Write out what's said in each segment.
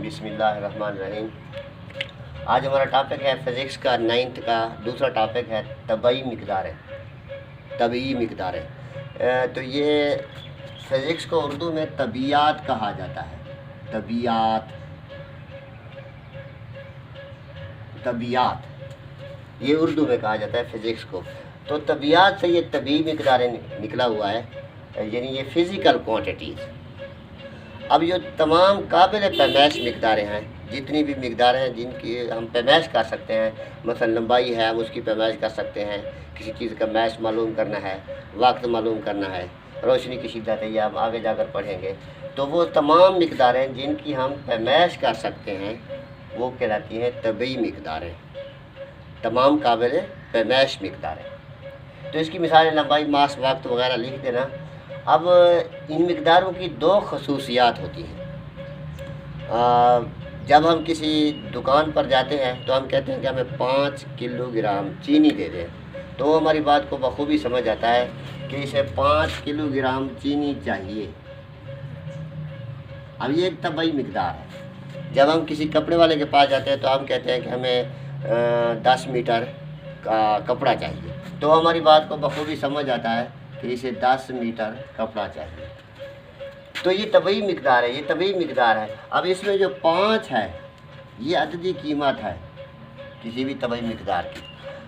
बिस्मिल्लाहिर्रहमानिर्रहीम। आज हमारा टॉपिक है फ़िज़िक्स का 9th का दूसरा टॉपिक है तबई मिक़दारें। तबई मिक़दारें तो ये फ़िज़िक्स को उर्दू में तबियात कहा जाता है। तबियात ये उर्दू में कहा जाता है फ़िज़िक्स को। तो तबियात से ये तबई मिक़दारें निकला हुआ है, यानी ये फ़िज़िकल क्वांटिटीज़। अब ये तमाम काबिल पैमाइश मिक़दारें हैं, जितनी भी मिक़दारें हैं जिनकी हम पैमाइश कर सकते हैं, मसलन लंबाई है हम उसकी पैमाइश कर सकते हैं, किसी चीज़ का मैश मालूम करना है, वक्त मालूम करना है, रोशनी की शिद्दत है, या हम आगे जाकर पढ़ेंगे। तो वो तमाम मिक़दारें जिनकी हम पैमाइश कर सकते हैं वो कहलाती हैं तबई मिक़दारें, तमाम काबिल पैमाइश मिक़दारें। तो इसकी मिसालें लंबाई, मास, वक्त वगैरह लिख देना। अब इन मिक़दारों की दो खसूसियात होती हैं। जब हम किसी दुकान पर जाते हैं तो हम कहते हैं कि हमें 5 किलोग्राम चीनी दे दें, तो हमारी बात को बखूबी समझ आता है कि इसे 5 किलोग्राम चीनी चाहिए। अब ये एक तबई मिक़दार है। जब हम किसी कपड़े वाले के पास जाते हैं तो हम कहते हैं कि हमें 10 मीटर का कपड़ा चाहिए, तो हमारी बात को बखूबी समझ आता है कि इसे 10 मीटर कपड़ा चाहिए। तो ये तबई मिक़दार है, ये तबई मिक़दार है। अब इसमें जो 5 है ये अददी कीमत है किसी भी तबई मिक़दार की,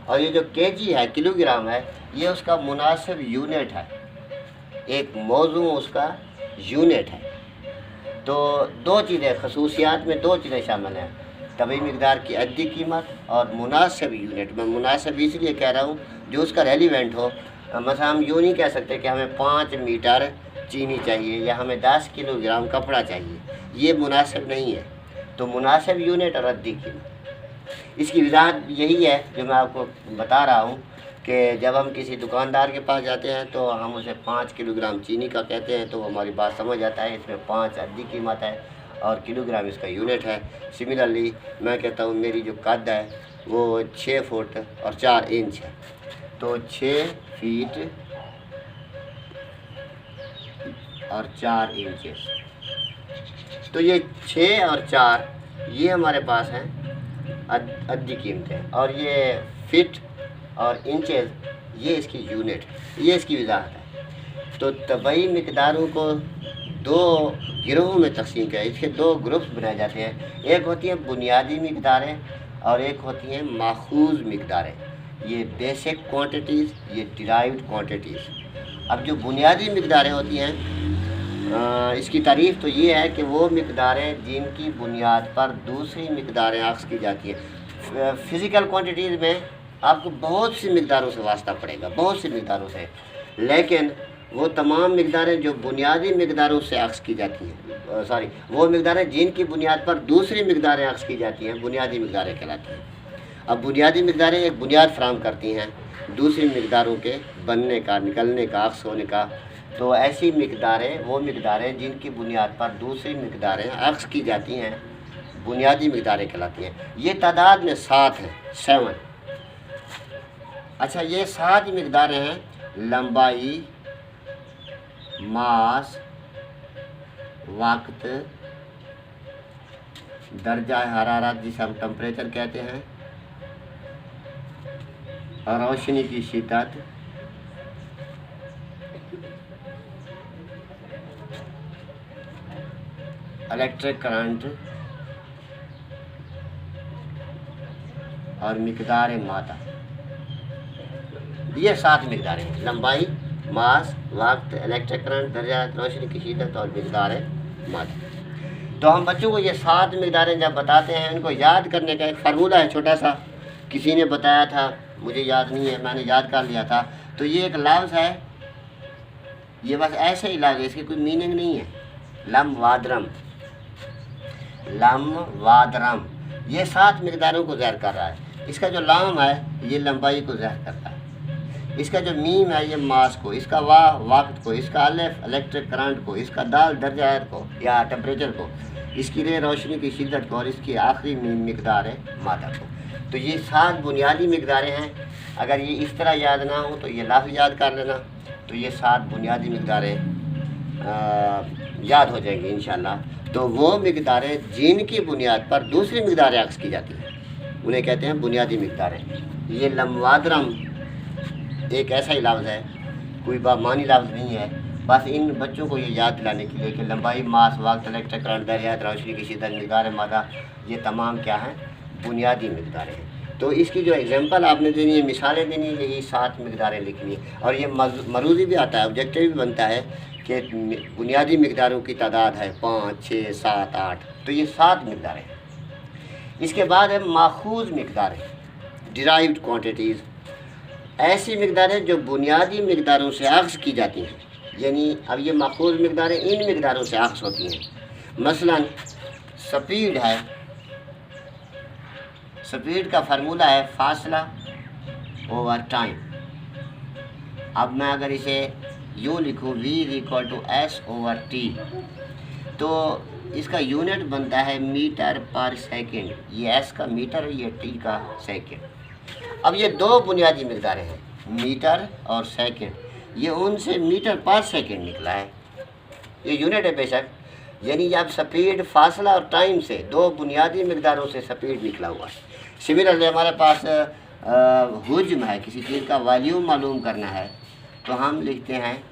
और ये जो केजी है, किलोग्राम है, ये उसका मुनासिब यूनिट है, एक मौजू उसका यूनिट है। तो दो चीज़ें, खसूसियात में दो चीज़ें शामिल हैं, तबई मिक़दार की अददी कीमत और मुनासिब यूनिट। मैं मुनासिब इसलिए कह रहा हूँ जो उसका रेलिवेंट हो। मतलब हम यूँ नहीं कह सकते कि हमें 5 मीटर चीनी चाहिए या हमें 10 किलोग्राम कपड़ा चाहिए, ये मुनासिब नहीं है। तो मुनासिब यूनिट और अददी कीमत, इसकी वजाहत यही है जो मैं आपको बता रहा हूँ कि जब हम किसी दुकानदार के पास जाते हैं तो हम उसे 5 किलोग्राम चीनी का कहते हैं, तो हमारी बात समझ आता है इसमें 5 अददी कीमत है और किलोग्राम इसका यूनिट है। सिमिलरली मैं कहता हूँ मेरी जो कद है वो 6 फुट और 4 इंच है, तो 6 फीट और 4 इंचेस। तो ये 6 और 4 ये हमारे पास हैं अददी कीमतें, और ये फिट और इंचेस ये इसकी यूनिट, ये इसकी वजाहत है। तो तबई मिक़दारों को दो गिरोहों में तकसीम किया, इसके दो ग्रुप्स बनाए जाते हैं। एक होती हैं बुनियादी मिक़दारें और एक होती हैं माखूज़ मिक़दारें। ये बेसिक क्वांटिटीज़, ये डिराइव्ड क्वांटिटीज़। अब जो बुनियादी मिक़दारें होती हैं इसकी तारीफ़ तो ये है कि वो मिक़दारें जिनकी बुनियाद पर दूसरी मिक़दारें अक्स की जाती हैं। फ़िज़िकल क्वांटिटीज़ में आपको बहुत सी मिक़दारों से वास्ता पड़ेगा, बहुत सी मिक़दारों से, लेकिन वो तमाम मिक़दारें जो बुनियादी मिक़दारों से अक्स की जाती हैं, वो मिक़दारें जिनकी बुनियाद पर दूसरी मिक़दारें अक्स की जाती हैं, बुनियादी मिक़दारें कहलाती हैं। अब बुनियादी मिक़दारें एक बुनियाद फराहम करती हैं दूसरी मिक़दारों के बनने का, निकलने का, अक्स होने का। तो ऐसी मिक़दारें, वो मिक़दारें जिनकी बुनियाद पर दूसरी मिक़दारें अक्स की जाती हैं, बुनियादी मिक़दारें कहलाती हैं। ये तादाद में 7 हैं, 7। अच्छा, ये 7 मिक़दारें हैं: लंबाई, मास, वक्त, दर्जा हरारत जिसे हम टेम्परेचर कहते हैं, और रोशनी की शिद्दत, इलेक्ट्रिक करंट और मिक़दार मादा। ये 7 मिक़दारें हैं: लंबाई, मास, वक्त, इलेक्ट्रिक करंट, दर्जा, रोशनी की शिद्दत और मिक़दार मादा। तो हम बच्चों को ये 7 मिक़दारें जब बताते हैं, इनको याद करने का एक फार्मूला है छोटा सा, किसी ने बताया था, मुझे याद नहीं है, मैंने याद कर लिया था। तो ये एक लफ्ज़ है, ये बस ऐसे ही लफ्ज़ है, इसकी कोई मीनिंग नहीं है। लम वादरम, लम वादरम, ये 7 मिक़दारों को ज़ाहिर कर रहा है। इसका जो लाम है ये लंबाई को ज़ाहिर करता है, इसका जो मीम है ये मास को, इसका वाह वक्त को, इसका अलिफ इलेक्ट्रिक करंट को, इसका दाल दर्जा को या टेम्परेचर को, इसकी रे रोशनी की शिद्दत को, और इसकी आखिरी मीम मिक़दार है मादा को। तो ये 7 बुनियादी मिक़दारें हैं। अगर ये इस तरह याद ना हो तो ये लफ्ज़ याद कर लेना, तो ये 7 बुनियादी मिक़दारें याद हो जाएंगी इंशाअल्लाह। तो वो मकदारें जिनकी बुनियाद पर दूसरी मकदारें अक्स की जाती हैं उन्हें कहते हैं बुनियादी मकदारें। ये लम्वादरम एक ऐसा ही लफ्ज़ है, कोई बामानी लफ्ज़ नहीं है, बस इन बच्चों को ये याद दिलाने के लिए कि लंबाई, मास, वक्त, इलेक्ट्रिक करंट, दरियात, रोशनी की शिद्दत, मकदार मादा, ये तमाम क्या हैं, बुनियादी मकदारें हैं। तो इसकी जो एग्जांपल आपने देनी है, मिसालें देनी है, यही 7 मकदारें लिखनी है। और ये मरूज़ी भी आता है, ऑब्जेक्टिव भी बनता है कि बुनियादी मकदारों की तादाद है 5, 6, 7, 8, तो ये 7 मकदारें हैं। इसके बाद है माखूज़ मकदारें, डिराइव्ड क्वांटिटीज़, ऐसी मकदारें जो बुनियादी मकदारों से अक्स की जाती हैं। यानी अब ये माखूज़ मकदारें इन मकदारों से अक्स होती हैं। मसलन स्पीड है, स्पीड का फार्मूला है फासला ओवर टाइम। अब मैं अगर इसे यूँ लिखूँ v=s/t, तो इसका यूनिट बनता है मीटर पर सेकंड। ये s का मीटर है, ये t का सेकंड। अब ये दो बुनियादी मकदारें हैं, मीटर और सेकंड। ये उनसे मीटर पर सेकंड निकला है, ये यूनिट है बेशक। यानी जब स्पीड, फासला और टाइम से दो बुनियादी मकदारों से स्पीड निकला हुआ है। सिमिलरली हमारे पास हुज्म है, किसी चीज़ का वॉल्यूम मालूम करना है तो हम लिखते हैं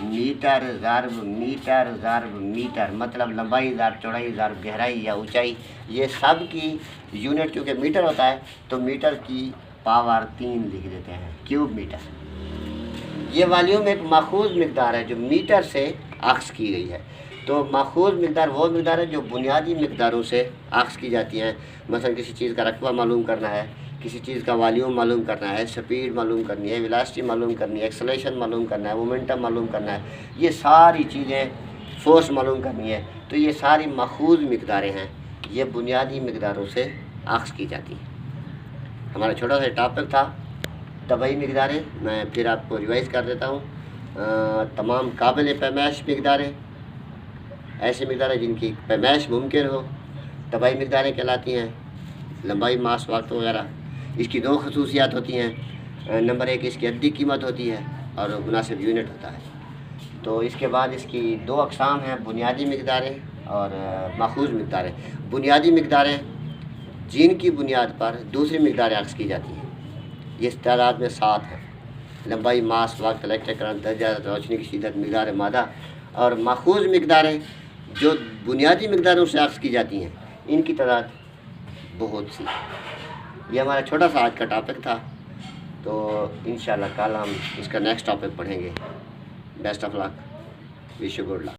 मीटर ज़र्ब मीटर ज़र्ब मीटर, मतलब लंबाई ज़र्ब चौड़ाई ज़र्ब गहराई या ऊंचाई। ये सब की यूनिट चूँकि मीटर होता है तो मीटर की पावर 3 लिख देते हैं, क्यूब मीटर। ये वॉल्यूम एक माखूज़ मकदार है जो मीटर से अक्स की गई है। तो माखूज़ मकदार वो मकदार है जो बुनियादी मकदारों से अक्स की जाती हैं। मसलन किसी चीज़ का रकबा मालूम करना है, किसी चीज़ का वॉल्यूम मालूम करना है, स्पीड मालूम करनी है, वेलोसिटी मालूम करनी है, एक्सेलरेशन मालूम करना है, मोमेंटम मालूम करना है, ये सारी चीज़ें, फोर्स मालूम करनी है, तो ये सारी माखूज़ मकदारें हैं, ये बुनियादी मकदारों से अक्स की जाती हैं। हमारा छोटा सा टॉपिक था तबई मकदारें, मैं फिर आपको रिवाइज़ कर देता हूँ। तमाम काबिल पैमाइश मकदारें, ऐसी मकदारें जिनकी पैमाइश मुमकिन हो, तबाई मकदारें कहलाती हैं। लंबाई, मास, वक्त वगैरह। इसकी दो खसूसियात होती हैं। नंबर 1, इसकी अद्दी कीमत होती है और मुनासिब यूनिट होता है। तो इसके बाद इसकी दो अक़साम हैं, बुनियादी मकदारें और माखूज़ मकदारें। बुनियादी मकदारें जिनकी बुनियाद पर दूसरी मकदारें अक्स की जाती हैं, ये इस तादाद में 7 हैं। लंबाई, मास, वक्त, इलेक्ट्रिक करंट, दर्जा, रोशनी की शिद्दत, मकदार मादा। और माखूज़ मकदारें जो बुनियादी मकदारों से अक्स की जाती हैं, इनकी तादाद बहुत सी। ये हमारा छोटा सा आज का टॉपिक था, तो इंशाल्लाह कल हम इसका नेक्स्ट टॉपिक पढ़ेंगे। Best of luck, wish you good luck.